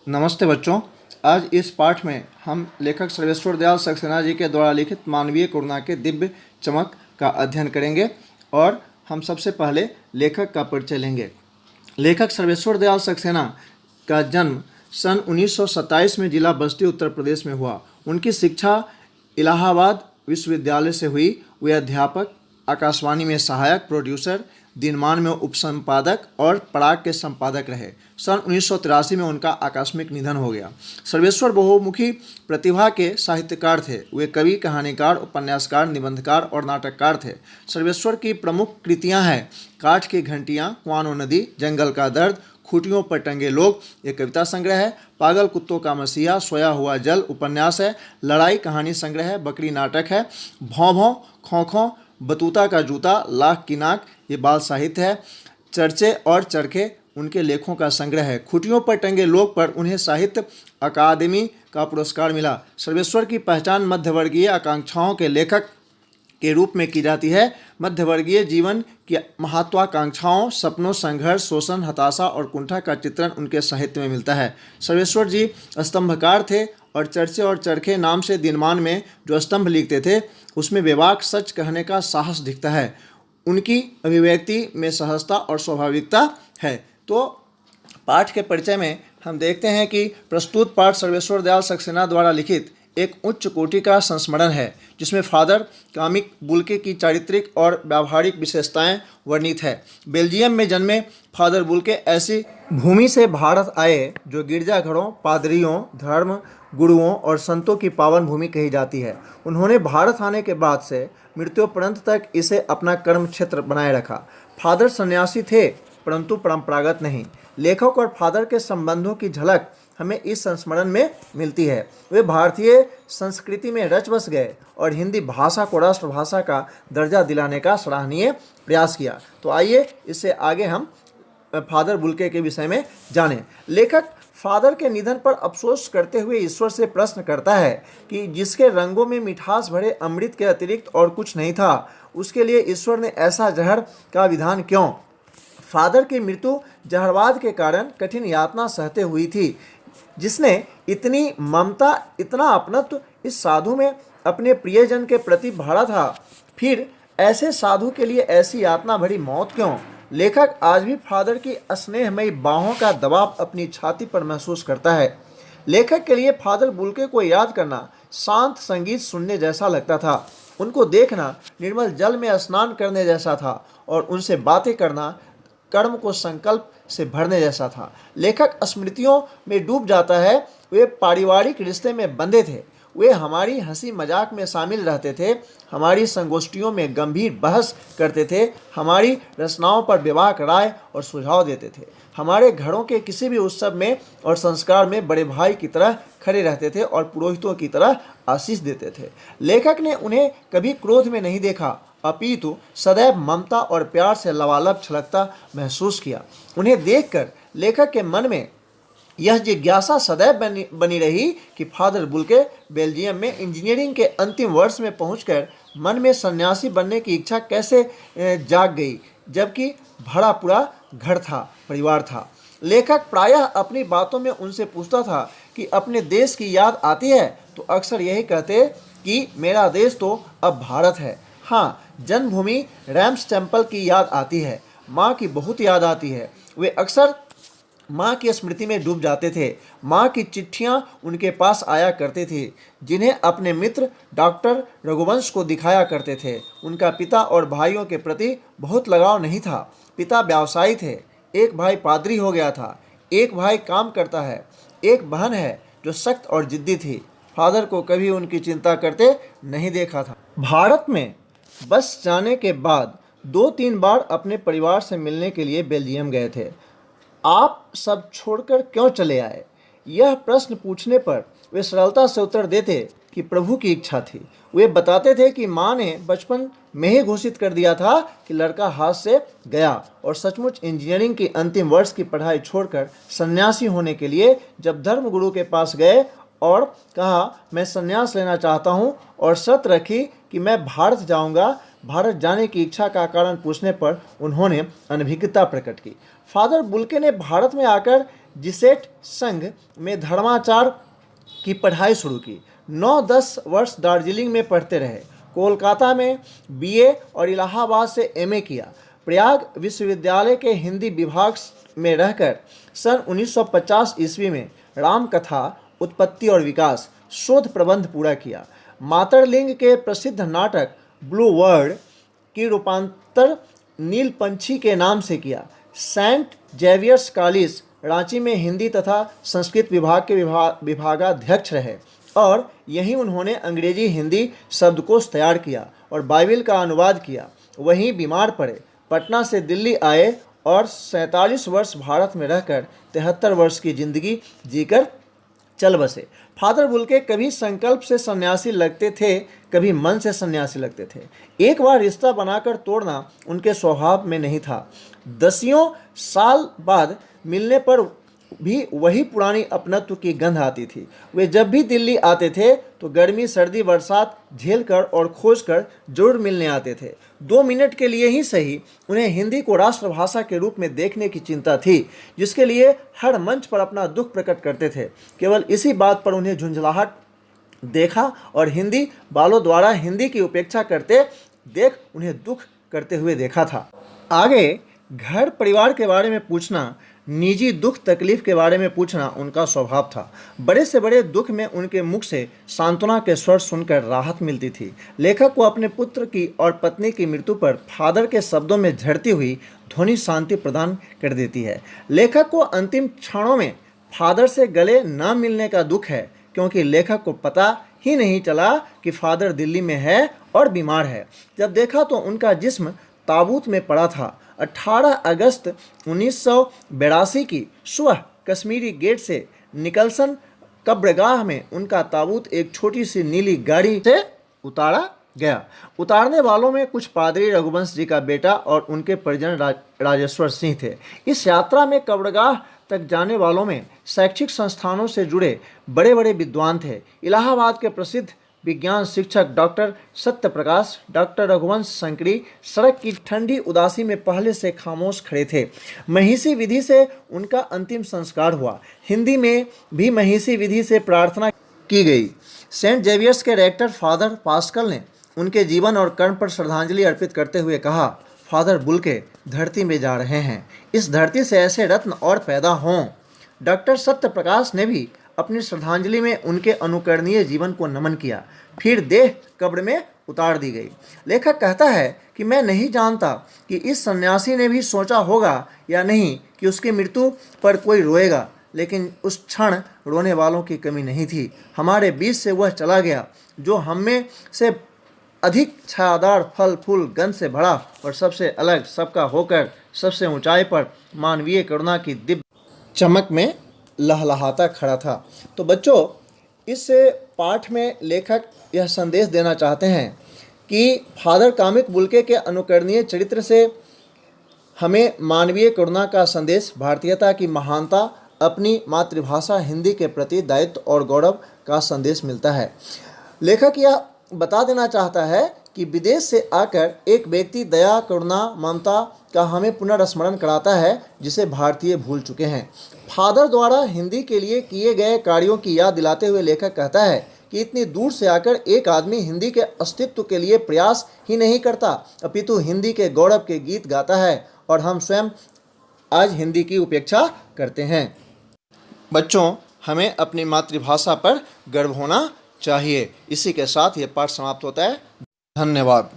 नमस्ते बच्चों। आज इस पाठ में हम लेखक सर्वेश्वर दयाल सक्सेना जी के द्वारा लिखित मानवीय करुणा के दिव्य चमक का अध्ययन करेंगे और हम सबसे पहले लेखक का परिचय लेंगे। लेखक सर्वेश्वर दयाल सक्सेना का जन्म सन 1927 में जिला बस्ती उत्तर प्रदेश में हुआ। उनकी शिक्षा इलाहाबाद विश्वविद्यालय से हुई। वे अध्यापक, आकाशवाणी में सहायक प्रोड्यूसर, दिनमान में उपसंपादक और पराग के संपादक रहे। सन 1983 में उनका आकस्मिक निधन हो गया। सर्वेश्वर बहुमुखी प्रतिभा के साहित्यकार थे। वे कवि, कहानीकार, उपन्यासकार, निबंधकार और नाटककार थे। सर्वेश्वर की प्रमुख कृतियां हैं काठ की घंटियां, कुआनो नदी, जंगल का दर्द, खूंटियों पर टंगे लोग, ये कविता संग्रह है। पागल कुत्तों का मसीहा, सोया हुआ जल उपन्यास है। लड़ाई कहानी संग्रह है। बकरी नाटक है। भौं भौं, खौं खौं, बतूता का जूता, लाख की नाक, ये बाल साहित्य है। चर्चे और चरखे उनके लेखों का संग्रह है। खूंटियों पर टंगे लोग पर उन्हें साहित्य अकादमी का पुरस्कार मिला। सर्वेश्वर की पहचान मध्यवर्गीय आकांक्षाओं के लेखक के रूप में की जाती है। मध्यवर्गीय जीवन की महत्वाकांक्षाओं, सपनों, संघर्ष, शोषण, हताशा और कुंठा का चित्रण उनके साहित्य में मिलता है। सर्वेश्वर जी स्तंभकार थे और चर्चे और चरखे नाम से दिनमान में जो स्तंभ लिखते थे उसमें बेबाक सच कहने का साहस दिखता है। उनकी अभिव्यक्ति में सहजता और स्वाभाविकता है। तो पाठ के परिचय में हम देखते हैं कि प्रस्तुत पाठ सर्वेश्वर दयाल सक्सेना द्वारा लिखित एक उच्च कोटि का संस्मरण है, जिसमें फादर कामिक बुल्के की चारित्रिक और व्यावहारिक विशेषताएं वर्णित है। बेल्जियम में जन्मे फादर बुल्के ऐसी भूमि से भारत आए जो गिरजाघरों, पादरियों, धर्म गुरुओं और संतों की पावन भूमि कही जाती है। उन्होंने भारत आने के बाद से मृत्युपर्यंत तक इसे अपना कर्म क्षेत्र बनाए रखा। फादर सन्यासी थे परंतु परंपरागत नहीं। लेखक और फादर के संबंधों की झलक हमें इस संस्मरण में मिलती है। वे भारतीय संस्कृति में रच बस गए और हिंदी भाषा को राष्ट्रभाषा का दर्जा दिलाने का सराहनीय प्रयास किया। तो आइए इससे आगे हम फादर बुल्के के विषय में जानें। लेखक फादर के निधन पर अफसोस करते हुए ईश्वर से प्रश्न करता है कि जिसके रंगों में मिठास भरे अमृत के अतिरिक्त और कुछ नहीं था, उसके लिए ईश्वर ने ऐसा जहर का विधान क्यों। फादर की मृत्यु जहरवाद के कारण कठिन यातना सहते हुई थी। जिसने इतनी ममता, इतना अपनत्व इस साधु में अपने प्रियजन के प्रति भरा था, फिर ऐसे साधु के लिए ऐसी यातना भरी मौत क्यों। लेखक आज भी फादर की स्नेहमयी बाहों का दबाव अपनी छाती पर महसूस करता है। लेखक के लिए फादर बुल्के को याद करना शांत संगीत सुनने जैसा लगता था। उनको देखना निर्मल जल में स्नान करने जैसा था और उनसे बातें करना कर्म को संकल्प से भरने जैसा था। लेखक स्मृतियों में डूब जाता है। वे पारिवारिक रिश्ते में बंधे थे। वे हमारी हंसी मजाक में शामिल रहते थे, हमारी संगोष्ठियों में गंभीर बहस करते थे, हमारी रचनाओं पर बेबाक राय और सुझाव देते थे, हमारे घरों के किसी भी उत्सव में और संस्कार में बड़े भाई की तरह खड़े रहते थे और पुरोहितों की तरह आशीष देते थे। लेखक ने उन्हें कभी क्रोध में नहीं देखा, अपितु सदैव ममता और प्यार से लबालब छलकता महसूस किया। उन्हें देखकर लेखक के मन में यह जिज्ञासा सदैव बनी रही कि फादर बुल्के बेल्जियम में इंजीनियरिंग के अंतिम वर्ष में पहुंचकर मन में सन्यासी बनने की इच्छा कैसे जाग गई, जबकि भरा पूरा घर था, परिवार था। लेखक प्रायः अपनी बातों में उनसे पूछता था कि अपने देश की याद आती है, तो अक्सर यही कहते कि मेरा देश तो अब भारत है। हाँ, जन्मभूमि रैम्स टेम्पल की याद आती है, माँ की बहुत याद आती है। वे अक्सर माँ की स्मृति में डूब जाते थे। माँ की चिट्ठियाँ उनके पास आया करते थे, जिन्हें अपने मित्र डॉक्टर रघुवंश को दिखाया करते थे। उनका पिता और भाइयों के प्रति बहुत लगाव नहीं था। पिता व्यवसायी थे, एक भाई पादरी हो गया था, एक भाई काम करता है, एक बहन है जो सख्त और जिद्दी थी। फादर को कभी उनकी चिंता करते नहीं देखा था। भारत में बस जाने के बाद 2-3 बार अपने परिवार से मिलने के लिए बेल्जियम गए थे। आप सब छोड़कर क्यों चले आए? यह प्रश्न पूछने पर वे सरलता से उत्तर देते कि प्रभु की इच्छा थी। वे बताते थे कि माँ ने बचपन में ही घोषित कर दिया था कि लड़का हाथ से गया और सचमुच इंजीनियरिंग की अंतिम वर्ष की पढ़ाई छोड़कर सन्यासी होने के लिए जब धर्मगुरु के पास गए और कहा मैं सन्यास लेना चाहता हूँ और शर्त रखी कि मैं भारत जाऊँगा, भारत जाने की इच्छा का कारण पूछने पर उन्होंने अनभिज्ञता प्रकट की। फादर बुल्के ने भारत में आकर जिसेट संघ में धर्माचार की पढ़ाई शुरू की। 9-10 वर्ष दार्जिलिंग में पढ़ते रहे। कोलकाता में बीए और इलाहाबाद से एमए किया। प्रयाग विश्वविद्यालय के हिंदी विभाग में रहकर सन 1950 ईस्वी में रामकथा उत्पत्ति और विकास शोध प्रबंध पूरा किया। मातरलिंग के प्रसिद्ध नाटक ब्लू वर्ड की रूपांतर नीलपंछी के नाम से किया। सेंट जेवियर्स कॉलेज रांची में हिंदी तथा संस्कृत विभाग के विभागाध्यक्ष रहे और यहीं उन्होंने अंग्रेजी हिंदी शब्दकोश तैयार किया और बाइबिल का अनुवाद किया। वहीं बीमार पड़े, पटना से दिल्ली आए और 47 वर्ष भारत में रहकर 73 वर्ष की जिंदगी जीकर चल बसे। फादर बुल्के कभी संकल्प से सन्यासी लगते थे, कभी मन से सन्यासी लगते थे। एक बार रिश्ता बनाकर तोड़ना उनके स्वभाव में नहीं था। 10 साल बाद मिलने पर भी वही पुरानी अपनत्व की गंध आती थी। वे जब भी दिल्ली आते थे तो गर्मी सर्दी बरसात झेलकर और खोजकर जरूर मिलने आते थे। 2 मिनट के लिए ही सही उन्हें हिंदी को राष्ट्रभाषा के रूप में देखने की चिंता थी, जिसके लिए हर मंच पर अपना दुख प्रकट करते थे। केवल इसी बात पर उन्हें झुंझलाहट देखा और हिंदी वालों द्वारा हिंदी की उपेक्षा करते देख उन्हें दुख करते हुए देखा था। आगे घर परिवार के बारे में पूछना, निजी दुख तकलीफ के बारे में पूछना उनका स्वभाव था। बड़े से बड़े दुख में उनके मुख से सांत्वना के स्वर सुनकर राहत मिलती थी। लेखक को अपने पुत्र की और पत्नी की मृत्यु पर फादर के शब्दों में झड़ती हुई ध्वनि शांति प्रदान कर देती है। लेखक को अंतिम क्षणों में फादर से गले न मिलने का दुख है, क्योंकि लेखक को पता ही नहीं चला कि फादर दिल्ली में है और बीमार है। जब देखा तो उनका जिस्म ताबूत में पड़ा था। 18 अगस्त 1982 की सुबह कश्मीरी गेट से निकलसन कब्रगाह में उनका ताबूत एक छोटी सी नीली गाड़ी से उतारा गया। उतारने वालों में कुछ पादरी रघुवंश जी का बेटा और उनके परिजन राजेश्वर सिंह थे। इस यात्रा में कब्रगाह तक जाने वालों में शैक्षिक संस्थानों से जुड़े बड़े बड़े विद्वान थे। इलाहाबाद के प्रसिद्ध विज्ञान शिक्षक डॉक्टर सत्यप्रकाश, डॉक्टर रघुवंश शंकरी सड़क की ठंडी उदासी में पहले से खामोश खड़े थे। महिषी विधि से उनका अंतिम संस्कार हुआ। हिंदी में भी महिषी विधि से प्रार्थना की गई। सेंट जेवियर्स के रेक्टर फादर पास्कल ने उनके जीवन और कर्म पर श्रद्धांजलि अर्पित करते हुए कहा, फादर बुल्के धरती में जा रहे हैं, इस धरती से ऐसे रत्न और पैदा हों। डॉक्टर सत्यप्रकाश ने भी अपनी श्रद्धांजलि में उनके अनुकरणीय जीवन को नमन किया। फिर देह कब्र में उतार दी गई। लेखक कहता है कि मैं नहीं जानता कि इस सन्यासी ने भी सोचा होगा या नहीं कि उसकी मृत्यु पर कोई रोएगा, लेकिन उस क्षण रोने वालों की कमी नहीं थी। हमारे बीच से वह चला गया जो हम में से अधिक छायादार फल फूल गंध से भरा और सबसे अलग सबका होकर सबसे ऊंचाई पर मानवीय करुणा की दिव्य चमक में लहलहाता खड़ा था। तो बच्चों, इस पाठ में लेखक यह संदेश देना चाहते हैं कि फादर कामिक बुल्के के अनुकरणीय चरित्र से हमें मानवीय करुणा का संदेश, भारतीयता की महानता, अपनी मातृभाषा हिंदी के प्रति दायित्व और गौरव का संदेश मिलता है। लेखक यह बता देना चाहता है कि विदेश से आकर एक व्यक्ति दया, करुणा, ममता का हमें पुनर्स्मरण कराता है जिसे भारतीय भूल चुके हैं। फादर द्वारा हिंदी के लिए किए गए कार्यों की याद दिलाते हुए लेखक कहता है कि इतनी दूर से आकर एक आदमी हिंदी के अस्तित्व के लिए प्रयास ही नहीं करता, अपितु हिंदी के गौरव के गीत गाता है, और हम स्वयं आज हिंदी की उपेक्षा करते हैं। बच्चों, हमें अपनी मातृभाषा पर गर्व होना चाहिए। इसी के साथ ये पाठ समाप्त होता है। धन्यवाद।